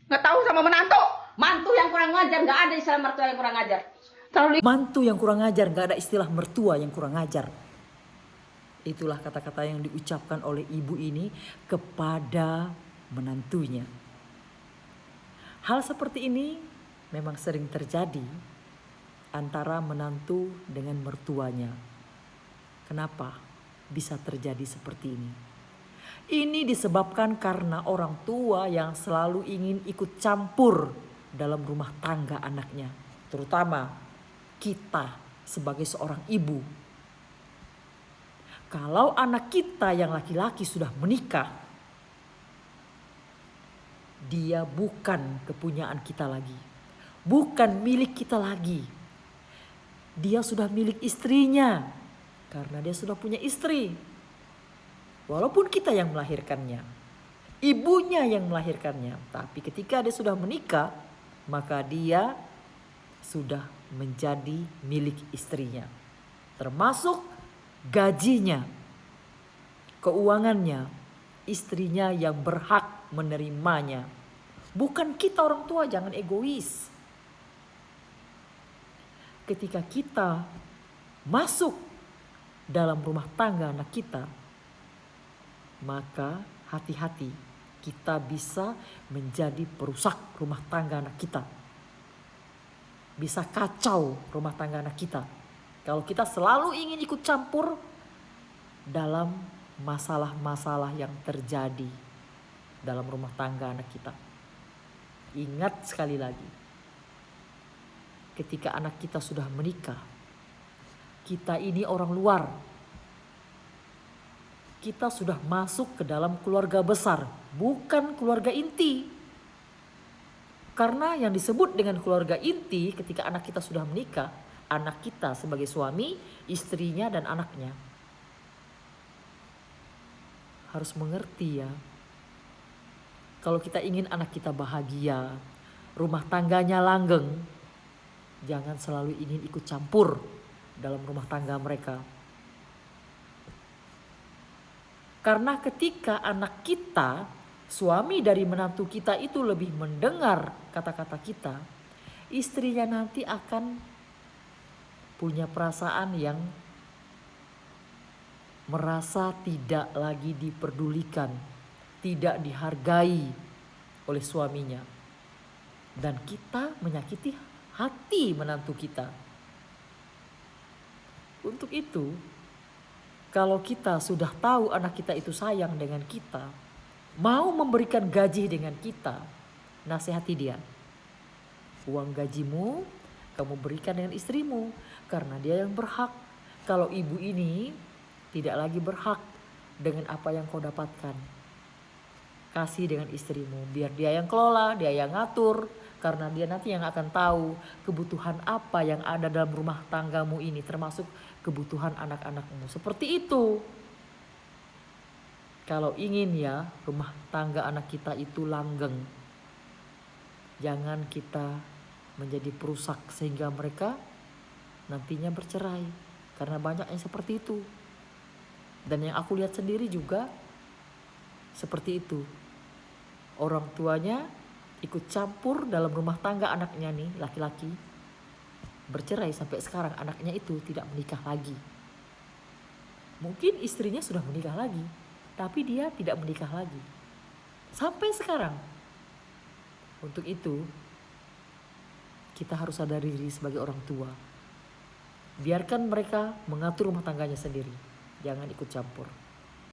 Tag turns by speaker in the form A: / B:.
A: Nggak tahu sama menantu. Mantu yang kurang ngajar, nggak ada istilah mertua yang kurang ngajar.
B: Mantu yang kurang ajar, gak ada istilah mertua yang kurang ajar. Itulah kata-kata yang diucapkan oleh ibu ini kepada menantunya. Hal seperti ini memang sering terjadi antara menantu dengan mertuanya. Kenapa bisa terjadi seperti ini? Ini disebabkan karena orang tua yang selalu ingin ikut campur dalam rumah tangga anaknya, terutama kita sebagai seorang ibu. Kalau anak kita yang laki-laki sudah menikah, dia bukan kepunyaan kita lagi, bukan milik kita lagi. Dia sudah milik istrinya karena dia sudah punya istri. Walaupun kita yang melahirkannya, ibunya yang melahirkannya, tapi ketika dia sudah menikah, maka dia sudah menjadi milik istrinya, termasuk gajinya, keuangannya. Istrinya yang berhak menerimanya, bukan kita orang tua. Jangan egois. Ketika kita masuk dalam rumah tangga anak kita, maka hati-hati, kita bisa menjadi perusak rumah tangga anak kita. Bisa kacau rumah tangga anak kita kalau kita selalu ingin ikut campur dalam masalah-masalah yang terjadi dalam rumah tangga anak kita. Ingat sekali lagi, ketika anak kita sudah menikah, kita ini orang luar. Kita sudah masuk ke dalam keluarga besar, bukan keluarga inti. Karena yang disebut dengan keluarga inti ketika anak kita sudah menikah, anak kita sebagai suami, istrinya dan anaknya. Harus mengerti ya. Kalau kita ingin anak kita bahagia, rumah tangganya langgeng, jangan selalu ingin ikut campur dalam rumah tangga mereka. Karena ketika anak kita, suami dari menantu kita itu lebih mendengar kata-kata kita, istrinya nanti akan punya perasaan yang merasa tidak lagi diperdulikan, tidak dihargai oleh suaminya. Dan kita menyakiti hati menantu kita. Untuk itu, kalau kita sudah tahu anak kita itu sayang dengan kita, mau memberikan gaji dengan kita, nasihati dia. Uang gajimu kamu berikan dengan istrimu karena dia yang berhak. Kalau ibu ini tidak lagi berhak dengan apa yang kau dapatkan, kasih dengan istrimu, biar dia yang kelola, dia yang ngatur, karena dia nanti yang akan tahu kebutuhan apa yang ada dalam rumah tanggamu ini, termasuk kebutuhan anak-anakmu. Seperti itu. Kalau ingin ya rumah tangga anak kita itu langgeng, jangan kita menjadi perusak sehingga mereka nantinya bercerai. Karena banyak yang seperti itu. Dan yang aku lihat sendiri juga seperti itu. Orang tuanya ikut campur dalam rumah tangga anaknya nih, laki-laki. Bercerai sampai sekarang anaknya itu tidak menikah lagi. Mungkin istrinya sudah menikah lagi, tapi dia tidak menikah lagi. Sampai sekarang. Untuk itu, kita harus sadar diri sebagai orang tua. Biarkan mereka mengatur rumah tangganya sendiri. Jangan ikut campur.